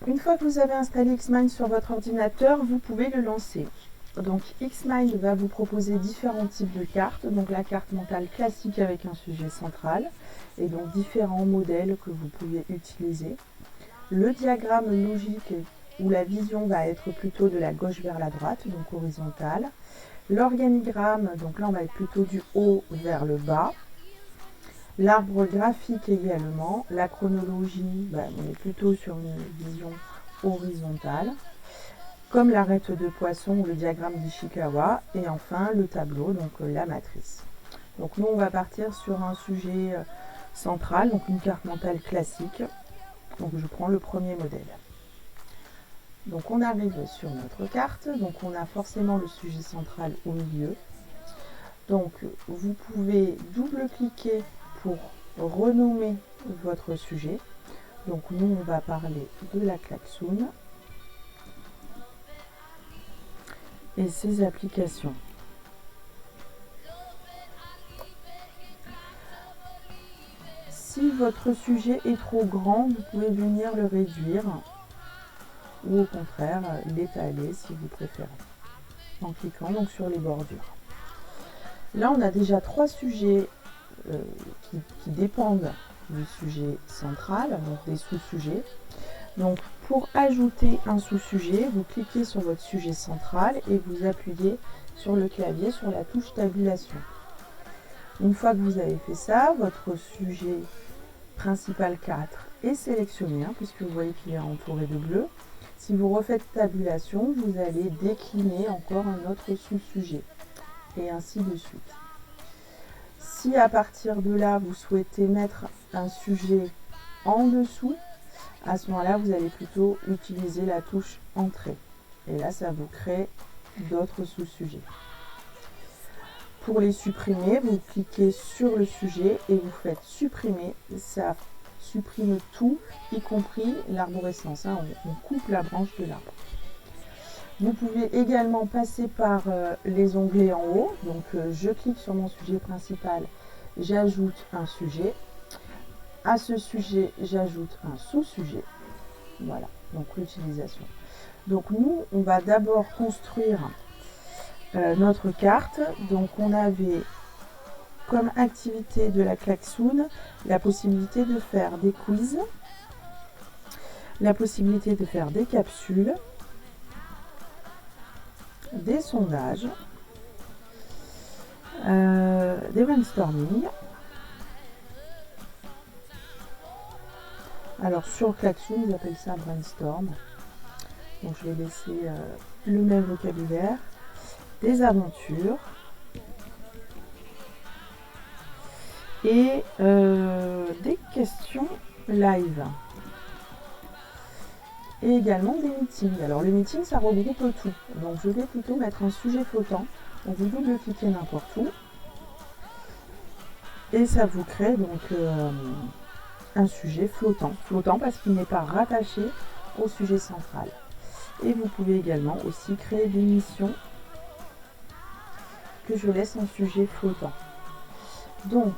Une fois que vous avez installé Xmind sur votre ordinateur, vous pouvez le lancer. Donc Xmind va vous proposer différents types de cartes, donc la carte mentale classique avec un sujet central, et donc différents modèles que vous pouvez utiliser. Le diagramme logique où la vision va être plutôt de la gauche vers la droite, donc horizontale. L'organigramme, donc là on va être plutôt du haut vers le bas. L'arbre graphique également. La chronologie, on est plutôt sur une vision horizontale. Comme l'arête de poisson ou le diagramme d'Ishikawa. Et enfin le tableau, donc la matrice. Donc nous on va partir sur un sujet central, donc une carte mentale classique. Donc je prends le premier modèle. Donc on arrive sur notre carte, donc on a forcément le sujet central au milieu. Donc vous pouvez double-cliquer pour renommer votre sujet. Donc nous on va parler de la klaxoon et ses applications. Si votre sujet est trop grand, vous pouvez venir le réduire ou au contraire l'étaler si vous préférez, en cliquant donc sur les bordures. Là on a déjà 3 sujets qui dépendent du sujet central, donc des sous-sujets. Donc pour ajouter un sous-sujet, vous cliquez sur votre sujet central et vous appuyez sur le clavier sur la touche tabulation. Une fois que vous avez fait ça, votre sujet principal 4 est sélectionné, puisque vous voyez qu'il est entouré de bleu. Si vous refaites tabulation, vous allez décliner encore un autre sous-sujet, et ainsi de suite. Si à partir de là, vous souhaitez mettre un sujet en dessous, à ce moment-là, vous allez plutôt utiliser la touche Entrée. Et là, ça vous crée d'autres sous-sujets. Pour les supprimer, vous cliquez sur le sujet et vous faites supprimer. Ça supprime tout, y compris l'arborescence. On coupe la branche de l'arbre. Vous pouvez également passer par les onglets en haut. Donc je clique sur mon sujet principal, j'ajoute un sujet. À ce sujet, j'ajoute un sous-sujet. Voilà, donc l'utilisation. Donc nous, on va d'abord construire notre carte. Donc on avait comme activité de la klaxoon la possibilité de faire des quiz, la possibilité de faire des capsules, des sondages, des brainstorming. Alors sur klaxoon, ils appellent ça brainstorm. Donc je vais laisser le même vocabulaire. Des aventures et des questions live. Et également des meetings. Alors le meeting, ça regroupe tout. Donc je vais plutôt mettre un sujet flottant. Donc vous double-cliquez n'importe où. Et ça vous crée donc un sujet flottant. Flottant parce qu'il n'est pas rattaché au sujet central. Et vous pouvez également aussi créer des missions que je laisse en sujet flottant. Donc,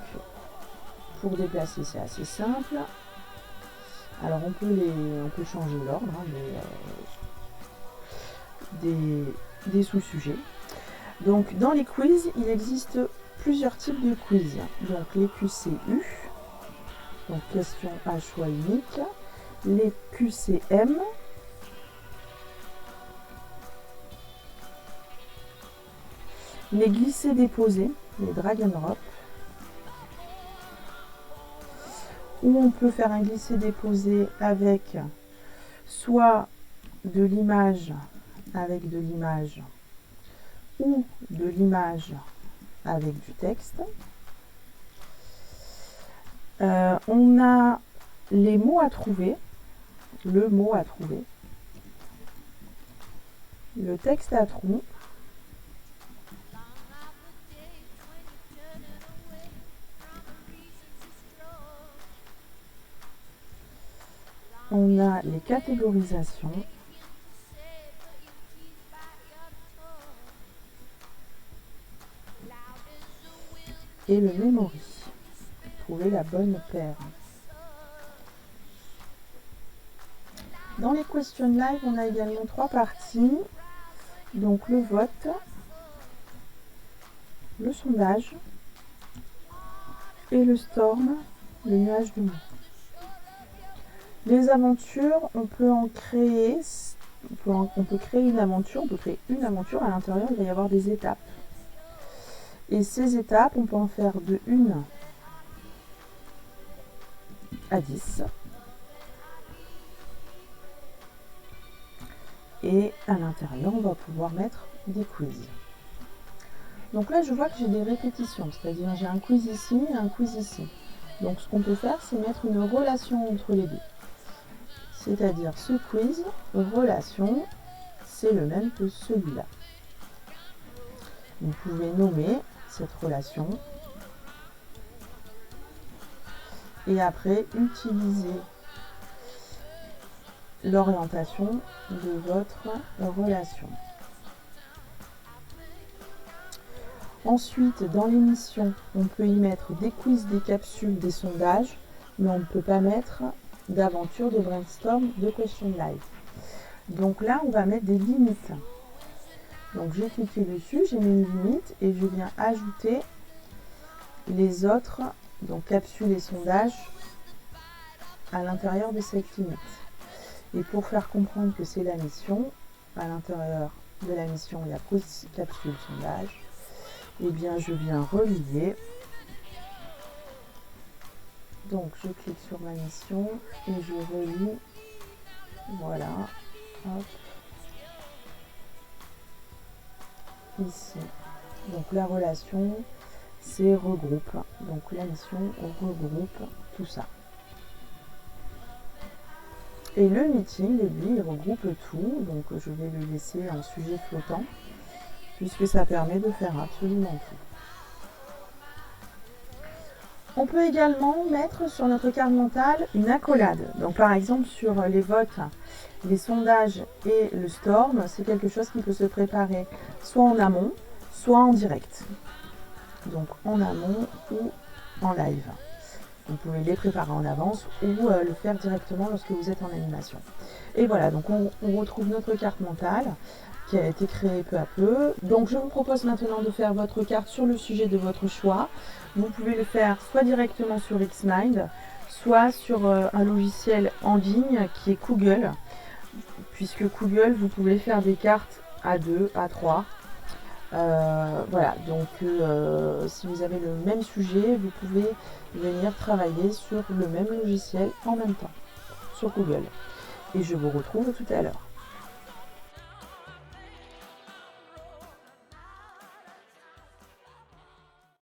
pour déplacer, c'est assez simple. Alors on peut changer l'ordre des sous-sujets. Donc dans les quiz, il existe plusieurs types de quiz. Donc les QCU, donc questions à choix unique, les QCM, les glisser-déposer, les drag and drop, où on peut faire un glisser-déposer avec soit de l'image avec de l'image ou de l'image avec du texte. On a les mots à trouver, le mot à trouver, le texte à trous, on a les catégorisations, et le memory, trouver la bonne paire. Dans les question live, on a également 3 parties. Donc le vote, le sondage et le storm, le nuage de mots. Les aventures, on peut en créer, on peut créer une aventure, à l'intérieur, il va y avoir des étapes. Et ces étapes, on peut en faire de 1 à 10. Et à l'intérieur, on va pouvoir mettre des quiz. Donc là, je vois que j'ai des répétitions, c'est-à-dire j'ai un quiz ici et un quiz ici. Donc ce qu'on peut faire, c'est mettre une relation entre les deux. C'est-à-dire ce quiz, relation, c'est le même que celui-là. Vous pouvez nommer cette relation et après utiliser l'orientation de votre relation. Ensuite, dans l'émission, on peut y mettre des quiz, des capsules, des sondages, mais on ne peut pas mettre d'aventure, de brainstorm, de question live. Donc là, on va mettre des limites. Donc j'ai cliqué dessus, j'ai mis une limite et je viens ajouter les autres, donc capsules et sondages, à l'intérieur de cette limite. Et pour faire comprendre que c'est la mission, à l'intérieur de la mission, il y a quiz, capsule, sondage, et bien je viens relier. Donc je clique sur ma mission et je relie. Voilà. Hop. Ici. Donc la relation, c'est regroupe. Donc la mission regroupe tout ça. Et le meeting, lui, il regroupe tout. Donc je vais le laisser en sujet flottant, puisque ça permet de faire absolument tout. On peut également mettre sur notre carte mentale une accolade. Donc par exemple sur les votes, les sondages et le storm, c'est quelque chose qui peut se préparer soit en amont, soit en direct. Donc en amont ou en live. Vous pouvez les préparer en avance ou le faire directement lorsque vous êtes en animation. Et voilà, donc on retrouve notre carte mentale qui a été créée peu à peu. Donc je vous propose maintenant de faire votre carte sur le sujet de votre choix. Vous pouvez le faire soit directement sur Xmind, soit sur un logiciel en ligne qui est Google. Puisque Google, vous pouvez faire des cartes à 2, à 3. Voilà, donc si vous avez le même sujet, vous pouvez venir travailler sur le même logiciel en même temps, sur Google. Et je vous retrouve tout à l'heure.